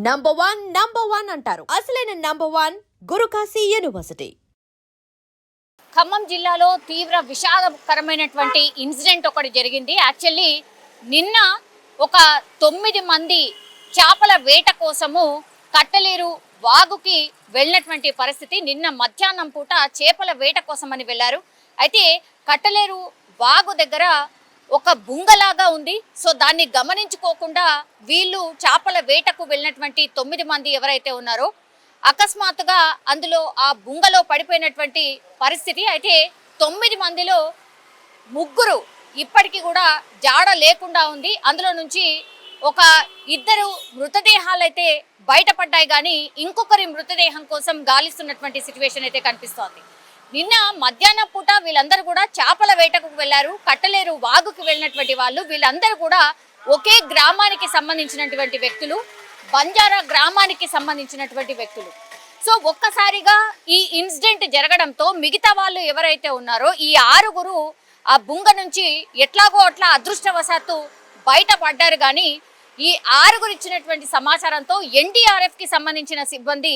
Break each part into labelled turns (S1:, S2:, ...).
S1: Number one అంటారు. అసలైన number 1 Guru Kashi university.
S2: Khammam జిల్లాలో తీవ్ర విషాదకరమైనటువంటి ఇన్సిడెంట్ ఒకటి జరిగింది. యాక్చువల్లీ నిన్న ఒక 9 మంది చేపల వేట కోసము కట్టలేరు వాగుకి వెళ్ళినటువంటి పరిస్థితి. నిన్న మధ్యాహ్నం పూట చేపల వేట కోసమని వెళ్ళారు. అయితే కట్టలేరు వాగు దగ్గర ఒక బుంగలాగా ఉంది. సో దాన్ని గమనించుకోకుండా వీళ్ళు చేపల వేటకు వెళ్ళినటువంటి 9 మంది ఎవరైతే ఉన్నారో అకస్మాత్తుగా అందులో ఆ బుంగలో పడిపోయినటువంటి పరిస్థితి. అయితే 9 మందిలో 3 ఇప్పటికీ కూడా జాడ లేకుండా ఉంది. అందులో నుంచి ఒక 2 మృతదేహాలు అయితే బయటపడ్డాయి, కానీ ఇంకొకరి మృతదేహం కోసం గాలిస్తున్నటువంటి సిచ్యువేషన్ అయితే కనిపిస్తోంది. నిన్న మధ్యాహ్నం పూట వీళ్ళందరూ కూడా చేపల వేటకు వెళ్ళారు. కట్టలేరు వాగుకి వెళ్ళినటువంటి వాళ్ళు వీళ్ళందరూ కూడా ఒకే గ్రామానికి సంబంధించినటువంటి వ్యక్తులు, బంజారా గ్రామానికి సంబంధించినటువంటి వ్యక్తులు. సో ఒక్కసారిగా ఈ ఇన్సిడెంట్ జరగడంతో మిగతా వాళ్ళు ఎవరైతే ఉన్నారో ఈ 6 ఆ బుంగ నుంచి ఎట్లాగో అట్లా అదృష్టవశాత్తు బయటపడ్డారు. కానీ ఈ 6 ఇచ్చినటువంటి సమాచారంతో ఎన్డీఆర్ఎఫ్కి సంబంధించిన సిబ్బంది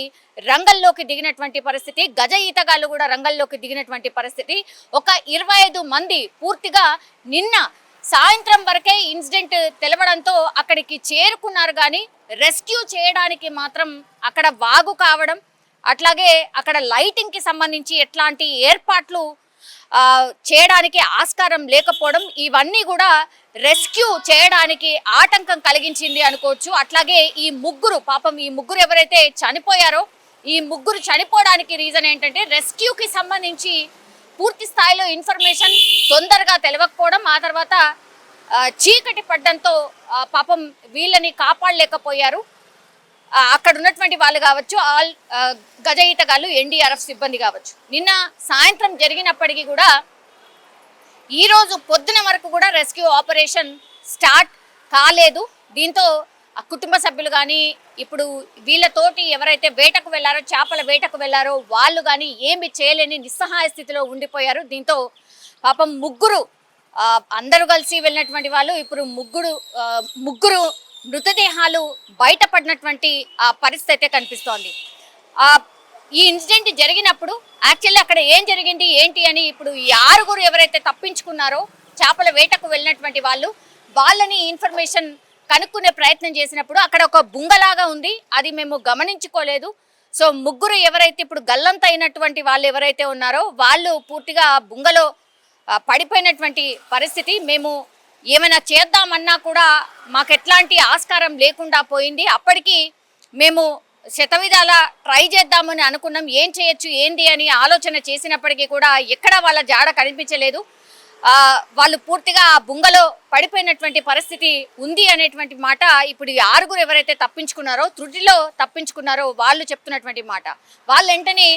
S2: రంగంలోకి దిగినటువంటి పరిస్థితి, గజ ఈతగాళ్ళు కూడా రంగంలోకి దిగినటువంటి పరిస్థితి. ఒక 25 మంది పూర్తిగా నిన్న సాయంత్రం వరకే ఇన్సిడెంట్ తెలవడంతో అక్కడికి చేరుకున్నారు. కానీ రెస్క్యూ చేయడానికి మాత్రం అక్కడ వాగు కావడం, అట్లాగే అక్కడ లైటింగ్కి సంబంధించి ఎట్లాంటి ఏర్పాట్లు చేయడానికి ఆస్కారం లేకపోవడం, ఇవన్నీ కూడా రెస్క్యూ చేయడానికి ఆటంకం కలిగించింది అనుకోవచ్చు. అట్లాగే ఈ 3 పాపం ఈ 3 ఎవరైతే చనిపోయారో ఈ 3 చనిపోవడానికి రీజన్ ఏంటంటే రెస్క్యూకి సంబంధించి పూర్తి స్థాయిలో ఇన్ఫర్మేషన్ తొందరగా తెలవకపోవడం, ఆ తర్వాత చీకటి పడ్డంతో పాపం వీళ్ళని కాపాడలేకపోయారు. అక్కడ ఉన్నటువంటి వాళ్ళు కావచ్చు, గజ ఈతగాళ్ళు, ఎన్డీఆర్ఎఫ్ సిబ్బంది కావచ్చు. నిన్న సాయంత్రం జరిగినప్పటికీ కూడా ఈరోజు పొద్దున వరకు కూడా రెస్క్యూ ఆపరేషన్ స్టార్ట్ కాలేదు. దీంతో ఆ కుటుంబ సభ్యులు కానీ ఇప్పుడు వీళ్ళతోటి ఎవరైతే వేటకు వెళ్ళారో, చేపల వేటకు వెళ్ళారో వాళ్ళు కానీ ఏమి చేయలేని నిస్సహాయ స్థితిలో ఉండిపోయారు. దీంతో పాపం 3 అందరూ కలిసి వెళ్ళినటువంటి వాళ్ళు ఇప్పుడు 3 మృతదేహాలు బయటపడినటువంటి ఆ పరిస్థితి అయితే కనిపిస్తోంది. ఈ ఇన్సిడెంట్ జరిగినప్పుడు యాక్చువల్లీ అక్కడ ఏం జరిగింది ఏంటి అని ఇప్పుడు ఈ 6 ఎవరైతే తప్పించుకున్నారో చేపల వేటకు వెళ్ళినటువంటి వాళ్ళని ఇన్ఫర్మేషన్ కనుక్కునే ప్రయత్నం చేసినప్పుడు అక్కడ ఒక బుంగలాగా ఉంది, అది మేము గమనించుకోలేదు. సో 3 ఎవరైతే ఇప్పుడు గల్లంత అయినటువంటి వాళ్ళు ఎవరైతే ఉన్నారో వాళ్ళు పూర్తిగా బుంగలో పడిపోయినటువంటి పరిస్థితి. మేము ఏమైనా చేద్దామన్నా కూడా మాకు ఎట్లాంటి ఆస్కారం లేకుండా పోయింది. అప్పటికి మేము శతవిధాల ట్రై చేద్దామని అనుకున్నాం, ఏం చేయొచ్చు ఏంది అని ఆలోచన చేసినప్పటికీ కూడా ఎక్కడ వాళ్ళ జాడ కనిపించలేదు. వాళ్ళు పూర్తిగా ఆ బుంగలో పడిపోయినటువంటి పరిస్థితి ఉంది అనేటువంటి మాట ఇప్పుడు ఈ 6 ఎవరైతే తప్పించుకున్నారో, త్రుటిలో తప్పించుకున్నారో వాళ్ళు చెప్తున్నటువంటి మాట. వాళ్ళు వెంటనే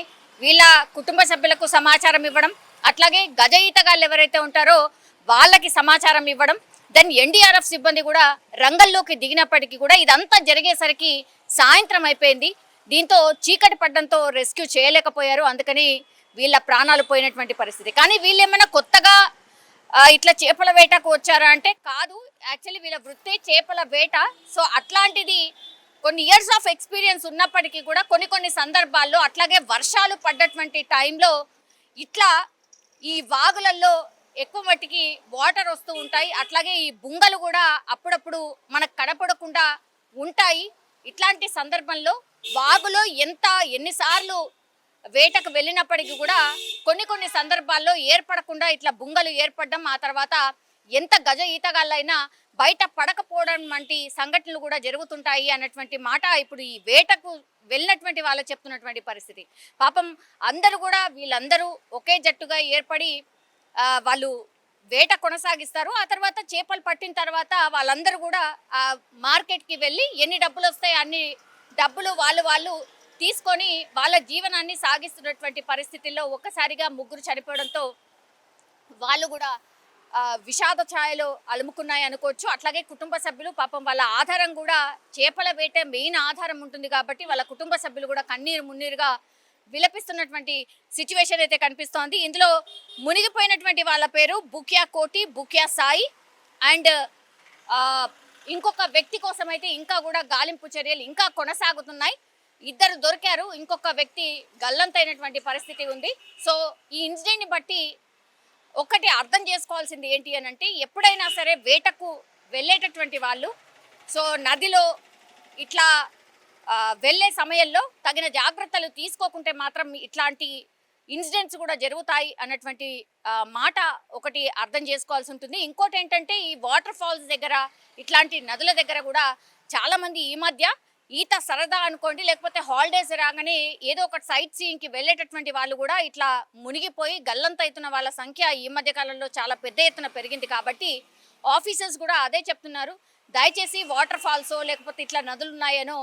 S2: వీళ్ళ కుటుంబ సభ్యులకు సమాచారం ఇవ్వడం, అట్లాగే గజ ఈతగాళ్ళు ఎవరైతే ఉంటారో వాళ్ళకి సమాచారం ఇవ్వడం, దెన్ ఎన్డీఆర్ఎఫ్ సిబ్బంది కూడా రంగంలోకి దిగినప్పటికీ కూడా ఇదంతా జరిగేసరికి సాయంత్రం అయిపోయింది. దీంతో చీకటి పడ్డంతో రెస్క్యూ చేయలేకపోయారు. అందుకని వీళ్ళ ప్రాణాలు పోయినటువంటి పరిస్థితి. కానీ వీళ్ళు ఏమైనా కొత్తగా ఇట్లా చేపల వేటకు వచ్చారా అంటే కాదు, యాక్చువల్లీ వీళ్ళ వృత్తే చేపల వేట. సో అట్లాంటిది కొన్ని ఇయర్స్ ఆఫ్ ఎక్స్పీరియన్స్ ఉన్నప్పటికీ కూడా కొన్ని సందర్భాల్లో అట్లాగే వర్షాలు పడ్డటువంటి టైంలో ఇట్లా ఈ వాగులలో ఎక్కువ మట్టికి వాటర్ వస్తూ ఉంటాయి. అట్లాగే ఈ బుంగలు కూడా అప్పుడప్పుడు మనకు కనపడకుండా ఉంటాయి. ఇట్లాంటి సందర్భంలో వాగులో ఎన్నిసార్లు వేటకు వెళ్ళినప్పటికీ కూడా కొన్ని సందర్భాల్లో ఏర్పడకుండా ఇట్లా బుంగలు ఏర్పడడం, ఆ తర్వాత ఎంత గజ ఈతగాళ్ళైనా బయట పడకపోవడం వంటి సంఘటనలు కూడా జరుగుతుంటాయి అన్నటువంటి మాట ఇప్పుడు ఈ వేటకు వెళ్ళినటువంటి వాళ్ళు చెప్తున్నటువంటి పరిస్థితి. పాపం అందరూ కూడా వీళ్ళందరూ ఒకే జట్టుగా ఏర్పడి వాళ్ళు వేట కొనసాగిస్తారు. ఆ తర్వాత చేపలు పట్టిన తర్వాత వాళ్ళందరూ కూడా ఆ మార్కెట్కి వెళ్ళి ఎన్ని డబ్బులు వస్తాయి అన్ని డబ్బులు వాళ్ళు తీసుకొని వాళ్ళ జీవనాన్ని సాగిస్తున్నటువంటి పరిస్థితుల్లో ఒక్కసారిగా 3 చనిపోవడంతో వాళ్ళు కూడా విషాద ఛాయలో అలుముకున్నాయి అనుకోవచ్చు. అట్లాగే కుటుంబ సభ్యులు పాపం వాళ్ళ ఆధారం కూడా చేపల వేట మెయిన్ ఆధారం ఉంటుంది కాబట్టి వాళ్ళ కుటుంబ సభ్యులు కూడా కన్నీరు మున్నీరుగా విలపిస్తున్నటువంటి సిచ్యువేషన్ అయితే కనిపిస్తోంది. ఇందులో మునిగిపోయినటువంటి వాళ్ళ పేరు బుక్యా కోటి, బుక్యా సాయి అండ్ ఇంకొక వ్యక్తి కోసం అయితే ఇంకా కూడా గాలింపు చర్యలు ఇంకా కొనసాగుతున్నాయి. ఇద్దరు దొరికారు, ఇంకొక వ్యక్తి గల్లంతైనటువంటి పరిస్థితి ఉంది. సో ఈ ఇన్సిడెంట్ని బట్టి ఒకటి అర్థం చేసుకోవాల్సింది ఏంటి అని అంటే, ఎప్పుడైనా సరే వేటకు వెళ్ళేటటువంటి వాళ్ళు సో నదిలో ఇట్లా వెళ్ళే సమయంలో తగిన జాగ్రత్తలు తీసుకోకుంటే మాత్రం ఇట్లాంటి ఇన్సిడెంట్స్ కూడా జరుగుతాయి అన్నటువంటి మాట ఒకటి అర్థం చేసుకోవాల్సి ఉంటుంది. ఇంకోటి ఏంటంటే, ఈ వాటర్ ఫాల్స్ దగ్గర ఇట్లాంటి నదుల దగ్గర కూడా చాలా మంది ఈ మధ్య ఈత సరదా అనుకోండి, లేకపోతే హాలిడేస్ రాగానే ఏదో ఒక సైట్ సీయింగ్కి వెళ్ళేటటువంటి వాళ్ళు కూడా ఇట్లా మునిగిపోయి గల్లంతవుతున్న వాళ్ళ సంఖ్య ఈ మధ్య కాలంలో చాలా పెద్ద ఎత్తున పెరిగింది. కాబట్టి ఆఫీసర్స్ కూడా అదే చెప్తున్నారు, దయచేసి వాటర్ ఫాల్సో లేకపోతే ఇట్లా నదులు ఉన్నాయనో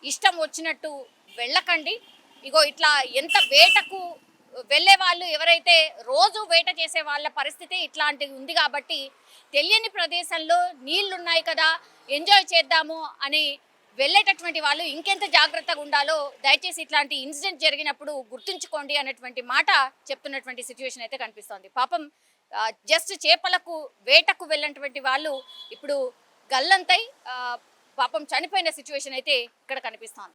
S2: ఇష్టం వచ్చినట్టు వెళ్ళకండి. ఇగో ఇట్లా ఎంత వేటకు వెళ్ళే వాళ్ళు ఎవరైతే రోజు వేట చేసే వాళ్ళ పరిస్థితి ఇట్లాంటిది ఉంది. కాబట్టి తెలియని ప్రదేశంలో నీళ్లు ఉన్నాయి కదా, ఎంజాయ్ చేద్దాము అని వెళ్ళేటటువంటి వాళ్ళు ఇంకెంత జాగ్రత్తగా ఉండాలో దయచేసి ఇట్లాంటి ఇన్సిడెంట్ జరిగినప్పుడు గుర్తుంచుకోండి అన్నటువంటి మాట చెప్తున్నటువంటి సిచ్యువేషన్ అయితే కనిపిస్తోంది. పాపం జస్ట్ చేపలకు వేటకు వెళ్ళినటువంటి వాళ్ళు ఇప్పుడు గల్లంతై పాపం చనిపోయిన సిచ్యువేషన్ అయితే ఇక్కడ కనిపిస్తోంది.